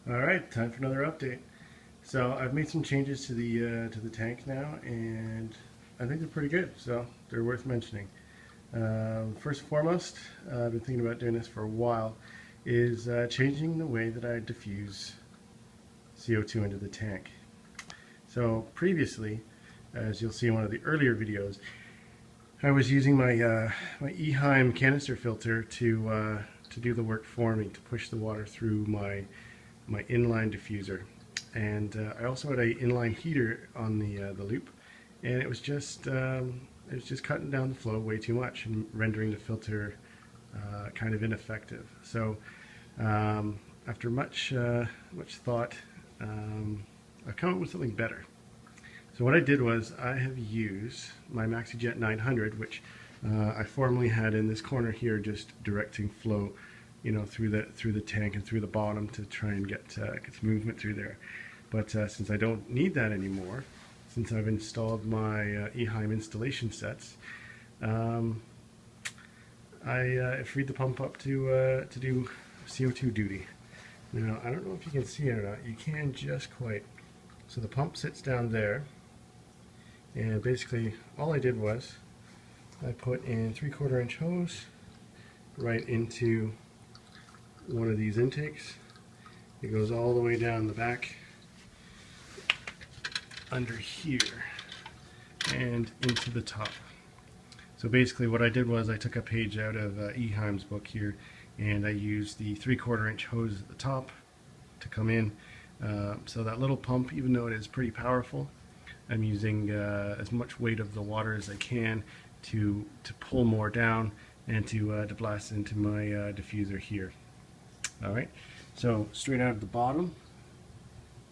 Alright, time for another update. So I've made some changes to the tank now, and I think they're pretty good, so they're worth mentioning. First and foremost, I've been thinking about doing this for a while, is changing the way that I diffuse CO2 into the tank. So previously, as you'll see in one of the earlier videos, I was using my my Eheim canister filter to do the work for me, to push the water through my inline diffuser, and I also had an inline heater on the loop, and it was just cutting down the flow way too much and rendering the filter kind of ineffective. So after much thought, I've come up with something better. So what I did was I have used my MaxiJet 900, which I formerly had in this corner here, just directing flow, you know, through the tank and through the bottom to try and get some movement through there. But since I don't need that anymore, since I've installed my Eheim installation sets, I freed the pump up to do CO2 duty. Now I don't know if you can see it or not. You can just quite. So the pump sits down there, and basically all I did was I put in 3/4 inch hose right into one of these intakes. It goes all the way down the back under here and into the top. So basically what I did was I took a page out of Eheim's book here, and I used the 3/4 inch hose at the top to come in. So that little pump, even though it is pretty powerful, I'm using as much weight of the water as I can to pull more down and to blast into my diffuser here. Alright, so straight out of the bottom,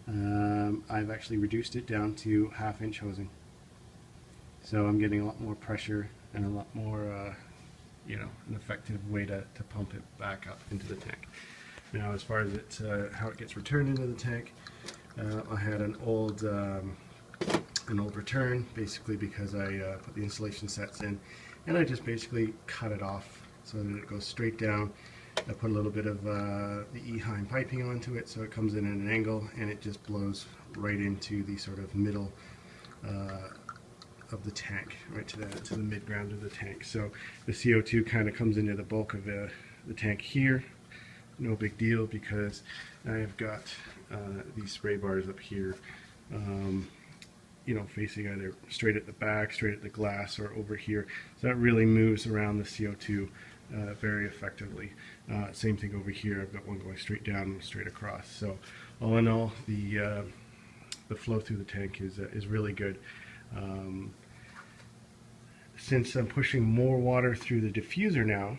I've actually reduced it down to 1/2 inch hosing. So I'm getting a lot more pressure and a lot more, you know, an effective way to pump it back up into the tank. Now, as far as how it gets returned into the tank, I had an old return, basically because I put the installation sets in, and I just basically cut it off so that it goes straight down. I put a little bit of the Eheim piping onto it, so it comes in at an angle, and it just blows right into the sort of middle of the tank, right to the mid-ground of the tank. So the CO2 kind of comes into the bulk of the tank here. No big deal, because I've got these spray bars up here, you know, facing either straight at the back, straight at the glass, or over here. So that really moves around the CO2 very effectively. Same thing over here. I've got one going straight down and straight across. So all in all, the flow through the tank is really good. Since I'm pushing more water through the diffuser now,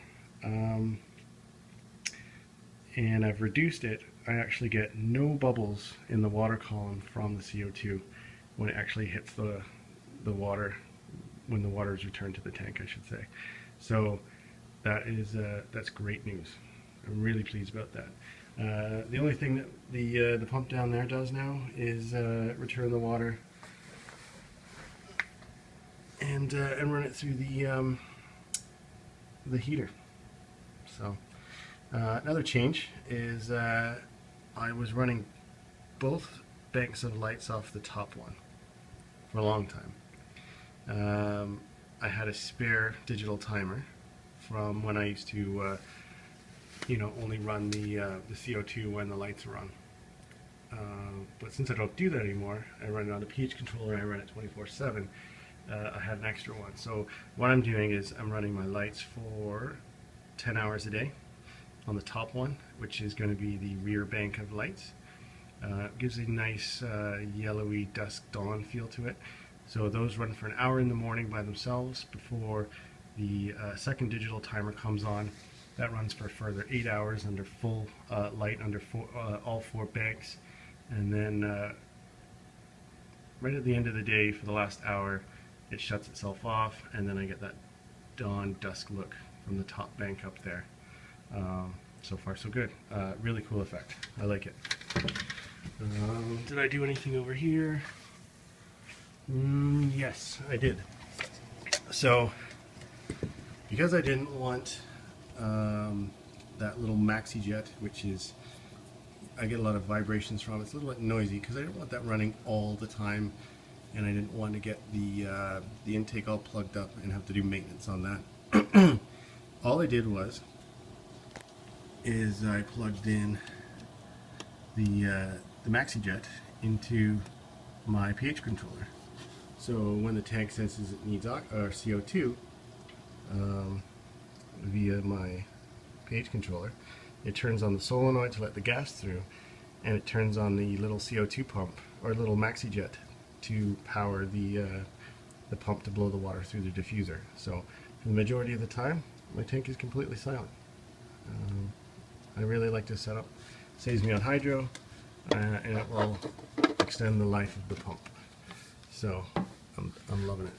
and I've reduced it, I actually get no bubbles in the water column from the CO2 when it actually hits the water, when the water is returned to the tank, I should say. So that's great news. I'm really pleased about that. The only thing that the pump down there does now is return the water and run it through the heater. So another change is I was running both banks of lights off the top one for a long time. I had a spare digital timer from when I used to you know, only run the CO2 when the lights are on. But since I don't do that anymore, I run it on a pH controller and I run it 24/7. I had an extra one. So what I'm doing is I'm running my lights for 10 hours a day on the top one, which is going to be the rear bank of lights. It gives a nice yellowy dusk dawn feel to it. So those run for an hour in the morning by themselves before the second digital timer comes on. That runs for a further 8 hours under full light under all 4 banks, and then right at the end of the day, for the last hour, it shuts itself off, and then I get that dawn dusk look from the top bank up there. So far so good. Really cool effect. I like it. Did I do anything over here? Yes, I did. So because I didn't want that little MaxiJet, which is I get a lot of vibrations from. It's a little bit noisy because I didn't want that running all the time, and I didn't want to get the intake all plugged up and have to do maintenance on that. All I did is I plugged in the MaxiJet into my pH controller. So when the tank senses it needs CO2 via my pH controller, it turns on the solenoid to let the gas through, and it turns on the little CO2 pump or little MaxiJet to power the pump to blow the water through the diffuser. So for the majority of the time, my tank is completely silent. I really like this setup. Saves me on hydro, and it will extend the life of the pump. So I'm loving it.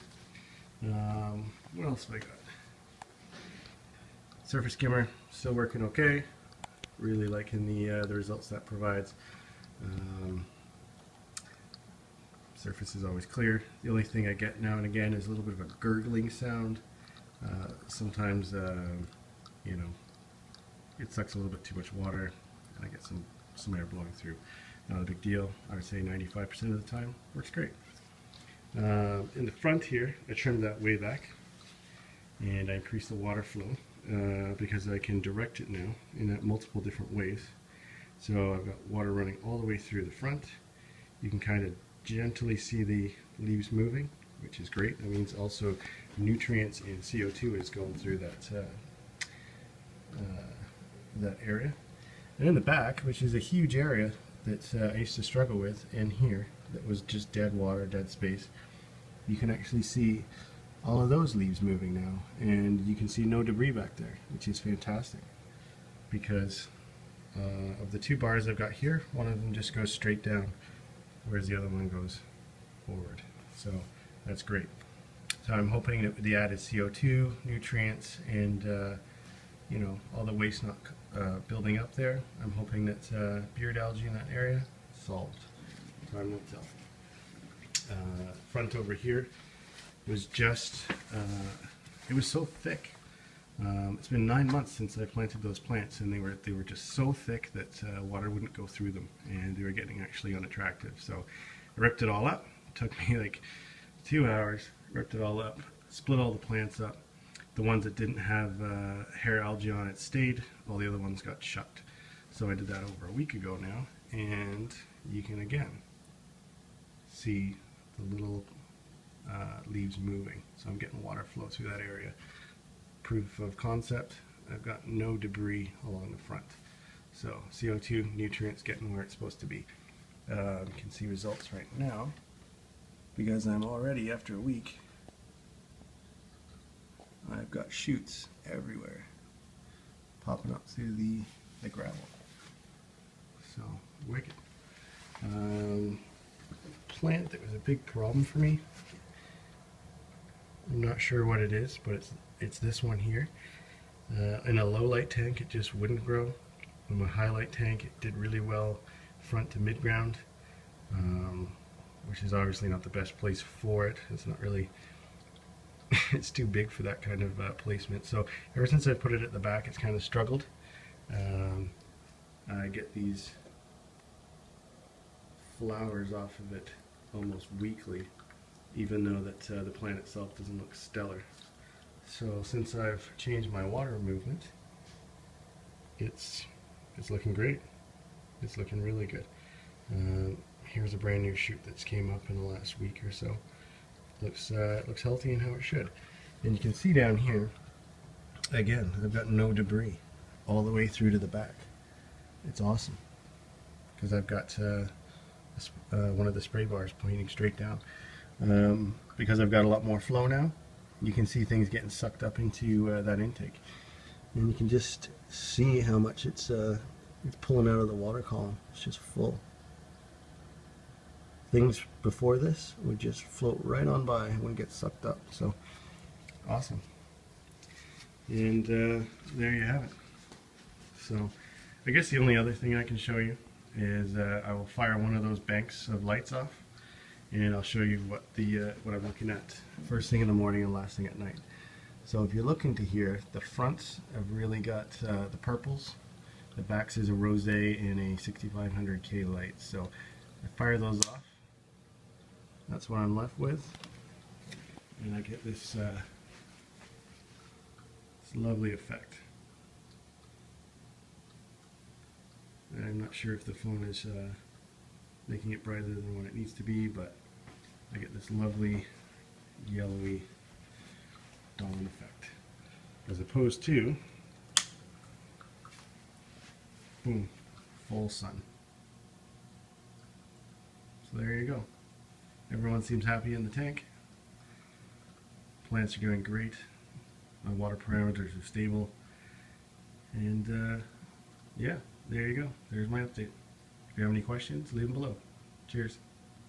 What else have I got? Surface skimmer still working okay. Really liking the results that provides. Surface is always clear. The only thing I get now and again is a little bit of a gurgling sound. Sometimes, you know, it sucks a little bit too much water, and I get some air blowing through. Not a big deal. I would say 95% of the time works great. In the front here, I trimmed that way back, and I increased the water flow because I can direct it now in multiple different ways. So I've got water running all the way through the front. You can kind of gently see the leaves moving, which is great. That means also nutrients and CO2 is going through that area. And in the back, which is a huge area that I used to struggle with, and here that was just dead water, dead space, you can actually see all of those leaves moving now, and you can see no debris back there, which is fantastic, because of the two bars I've got here, one of them just goes straight down, whereas the other one goes forward. So that's great. So I'm hoping that with the added CO2, nutrients, and you know, all the waste not building up there, I'm hoping that beard algae in that area solved. Time will tell. Front over here was just, it was so thick. It's been 9 months since I planted those plants, and they were just so thick that water wouldn't go through them, and they were getting actually unattractive. So I ripped it all up. It took me like 2 hours. Ripped it all up, split all the plants up. The ones that didn't have hair algae on it stayed. All the other ones got shucked. So I did that over a week ago now, and you can again see the little leaves moving. So I'm getting water flow through that area. Proof of concept, I've got no debris along the front. So CO2, nutrients getting where it's supposed to be. You can see results right now, because I'm already, after a week, I've got shoots everywhere popping up through the gravel. So, wicked. Plant that was a big problem for me, I'm not sure what it is, but it's this one here. In a low light tank it just wouldn't grow. In a high light tank it did really well front to mid ground, which is obviously not the best place for it. It's not really it's too big for that kind of placement. So ever since I put it at the back, it's kind of struggled. I get these flowers off of it almost weekly, even though that the plant itself doesn't look stellar. So since I've changed my water movement, it's looking great. It's looking really good. Here's a brand new shoot that's came up in the last week or so. Looks healthy and how it should. And you can see down here, again, I've got no debris all the way through to the back. It's awesome, because I've got one of the spray bars pointing straight down. Because I've got a lot more flow now, you can see things getting sucked up into that intake. And you can just see how much it's pulling out of the water column. It's just full. Things before this would just float right on by and wouldn't get sucked up. So, awesome. And there you have it. So, I guess the only other thing I can show you is I will fire one of those banks of lights off, and I'll show you what I'm looking at first thing in the morning and last thing at night. So if you're looking to here, the fronts have really got the purples The back says a rose and a 6500K light. So I fire those off. That's what I'm left with. And I get this, this lovely effect. And I'm not sure if the phone is making it brighter than what it needs to be, but I get this lovely yellowy dawn effect. As opposed to, boom, full sun. So there you go. Everyone seems happy in the tank. Plants are doing great. My water parameters are stable. And yeah, there you go. There's my update. If you have any questions, leave them below. Cheers.